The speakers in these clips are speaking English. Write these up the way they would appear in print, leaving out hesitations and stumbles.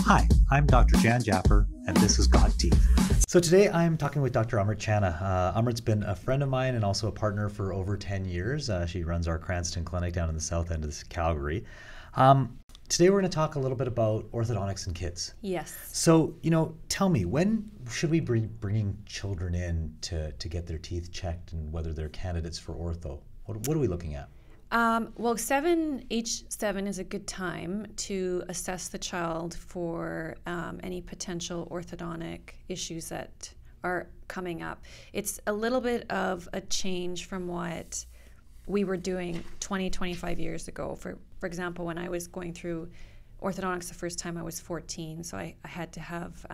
Hi, I'm Dr. Jaffer, and this is Got Teeth. So today I'm talking with Dr. Amrit Chana. Amrit's been a friend of mine and also a partner for over 10 years. She runs our Cranston clinic down in the south end of Calgary. Today we're going to talk a little bit about orthodontics in kids. Yes. So, tell me, when should we be bringing children in to get their teeth checked and whether they're candidates for ortho? What are we looking at? Well, age 7 is a good time to assess the child for any potential orthodontic issues that are coming up. It's a little bit of a change from what we were doing 20, 25 years ago. For example, when I was going through orthodontics the first time, I was 14, so I had to have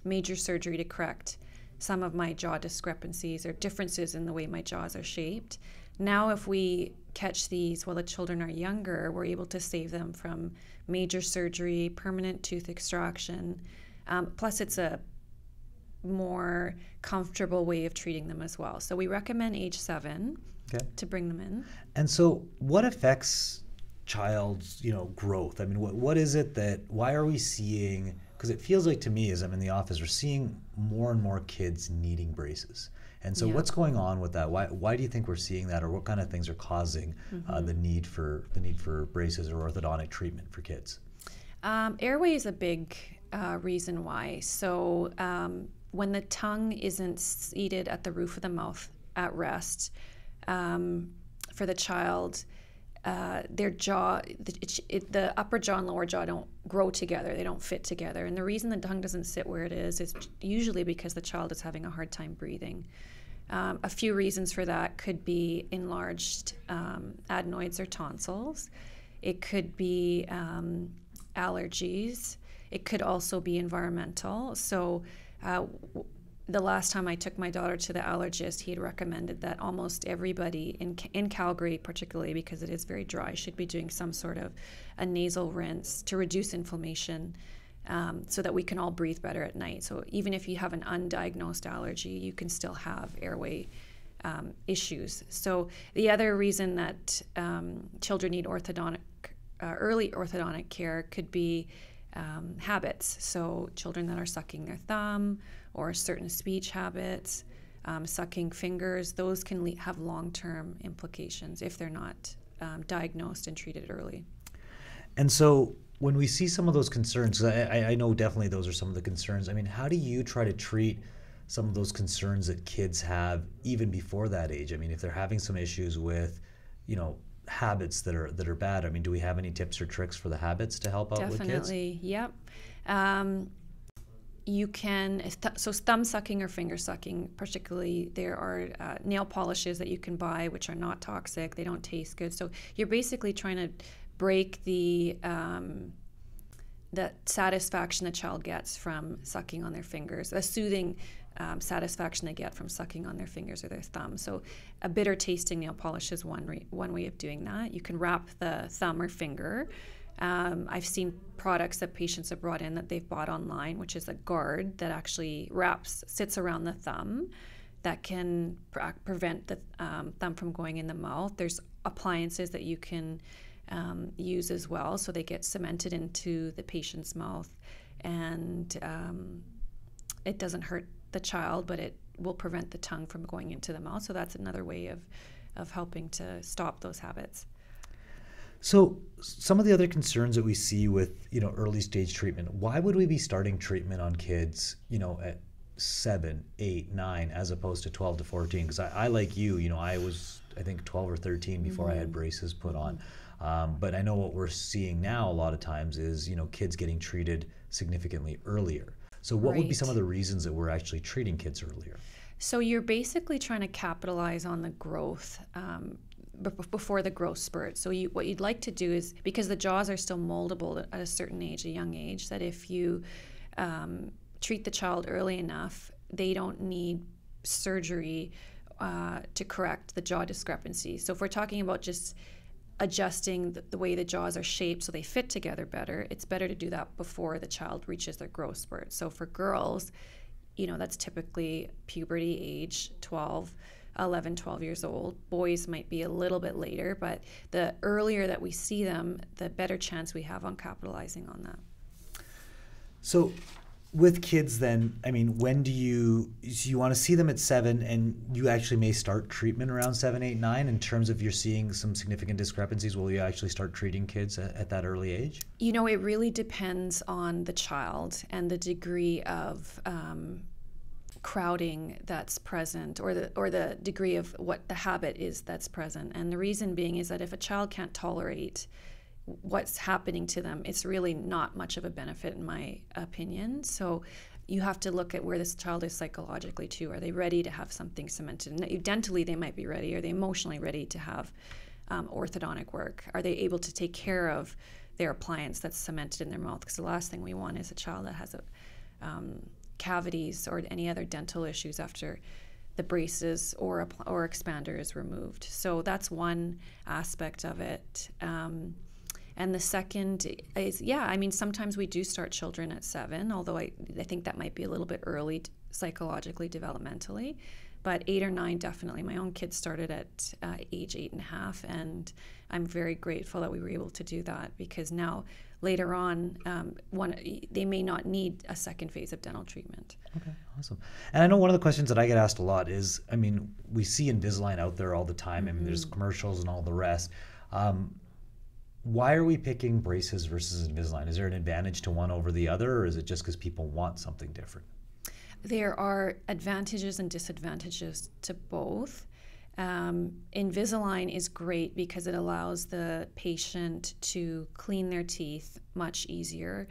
major surgery to correct some of my jaw discrepancies or differences in the way my jaws are shaped. Now, if we catch these while the children are younger, we're able to save them from major surgery, permanent tooth extraction. Plus, it's a more comfortable way of treating them as well. So we recommend age 7 to bring them in. And so what affects child's, growth? I mean, what is it why are we seeing, because it feels like to me as I'm in the office, we're seeing more and more kids needing braces. And so what's going on with that? Why do you think we're seeing that, or what kind of things are causing the need for braces or orthodontic treatment for kids? Airway is a big reason why. So when the tongue isn't seated at the roof of the mouth at rest, for the child, their jaw, the upper jaw and lower jaw don't grow together. They don't fit together. And the reason the tongue doesn't sit where it is usually because the child is having a hard time breathing. A few reasons for that could be enlarged adenoids or tonsils. It could be allergies. It could also be environmental. So the last time I took my daughter to the allergist, he had recommended that almost everybody in Calgary, particularly because it is very dry, should be doing some sort of a nasal rinse to reduce inflammation so that we can all breathe better at night. So even if you have an undiagnosed allergy, you can still have airway issues. So the other reason that children need early orthodontic care could be habits. So children that are sucking their thumb or certain speech habits, sucking fingers, those can have long-term implications if they're not diagnosed and treated early. And so when we see some of those concerns, 'cause I know definitely those are some of the concerns. I mean, how do you try to treat some of those concerns that kids have even before that age? I mean, if they're having some issues with, habits that are bad, I mean, do we have any tips or tricks for the habits to help out with kids? Definitely, yep. You can, so thumb sucking or finger sucking, particularly, there are nail polishes that you can buy which are not toxic, they don't taste good. So you're basically trying to break the satisfaction the child gets from sucking on their fingers, the soothing satisfaction they get from sucking on their fingers or their thumb. So a bitter tasting nail polish is one way of doing that. You can wrap the thumb or finger. I've seen products that patients have brought in that they've bought online, which is a guard that actually sits around the thumb that can prevent the thumb from going in the mouth. There's appliances that you can use as well, so they get cemented into the patient's mouth, and it doesn't hurt the child, but it will prevent the tongue from going into the mouth. So that's another way of helping to stop those habits. So some of the other concerns that we see with, early stage treatment, why would we be starting treatment on kids, at 7, 8, 9, as opposed to 12 to 14? Because I like you, I was, I think, 12 or 13 before I had braces put on. But I know what we're seeing now a lot of times is, kids getting treated significantly earlier. So what would be some of the reasons that we're actually treating kids earlier? So you're basically trying to capitalize on the growth before the growth spurt. So what you'd like to do is, because the jaws are still moldable at a certain age, a young age, that if you treat the child early enough, they don't need surgery to correct the jaw discrepancy. So if we're talking about just adjusting the way the jaws are shaped so they fit together better, it's better to do that before the child reaches their growth spurt. So for girls, that's typically puberty age, 11, 12 years old. Boys might be a little bit later, but the earlier that we see them, the better chance we have on capitalizing on that. So with kids then, I mean, when do you want to see them at 7, and you actually may start treatment around 7, 8, 9 in terms of you're seeing some significant discrepancies? Will you actually start treating kids at that early age? You know, it really depends on the child and the degree of crowding that's present, or the degree of what the habit is that's present. And the reason being is that if a child can't tolerate what's happening to them, it's really not much of a benefit in my opinion. So you have to look at where this child is psychologically too. Are they ready to have something cemented? And dentally they might be ready. Are they emotionally ready to have orthodontic work? Are they able to take care of their appliance that's cemented in their mouth? Because the last thing we want is a child that has cavities or any other dental issues after the braces or expander is removed. So that's one aspect of it. And the second is, I mean, sometimes we do start children at 7, although I think that might be a little bit early psychologically, developmentally. But 8 or 9, definitely. My own kids started at age 8.5, and I'm very grateful that we were able to do that, because now later on, they may not need a second phase of dental treatment. Okay, awesome. And I know one of the questions that I get asked a lot is, I mean, we see Invisalign out there all the time. I mean, there's commercials and all the rest. Why are we picking braces versus Invisalign? Is there an advantage to one over the other, or is it just because people want something different? There are advantages and disadvantages to both. Invisalign is great because it allows the patient to clean their teeth much easier.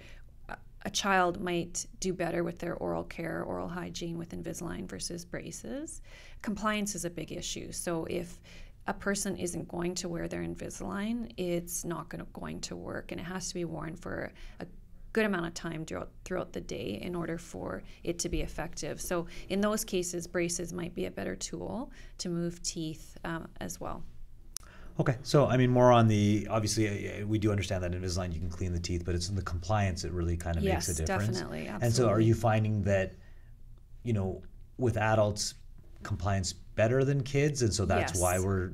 A child might do better with their oral care, oral hygiene with Invisalign versus braces. Compliance is a big issue. So if a person isn't going to wear their Invisalign, it's not going to work, and it has to be worn for a good amount of time throughout the day in order for it to be effective. So in those cases, braces might be a better tool to move teeth as well. Okay, so I mean, more on the, obviously we do understand that Invisalign you can clean the teeth, but it's in the compliance that really kind of makes a difference. Yes, definitely, absolutely. And so are you finding that, you know, with adults, compliance better than kids, and so that's why we're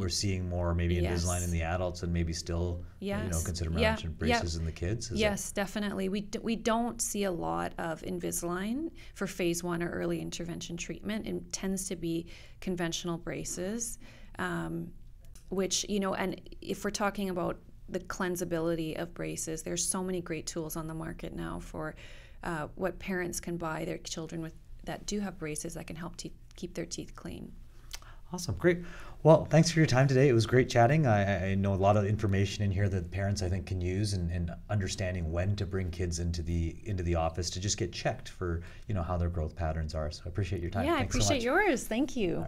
seeing more maybe Invisalign in the adults and maybe still consider braces in the kids? Yes, definitely. We don't see a lot of Invisalign for phase 1 or early intervention treatment. It tends to be conventional braces, which, you know, and if we're talking about the cleansability of braces, there's so many great tools on the market now for what parents can buy their children with that do have braces that can help keep their teeth clean. Awesome, great. Well, thanks for your time today. It was great chatting. I know a lot of information in here that parents I think can use, and understanding when to bring kids into the office to just get checked for, you know, how their growth patterns are. So I appreciate your time. Yeah, Thanks I appreciate so much. yours. Thank you.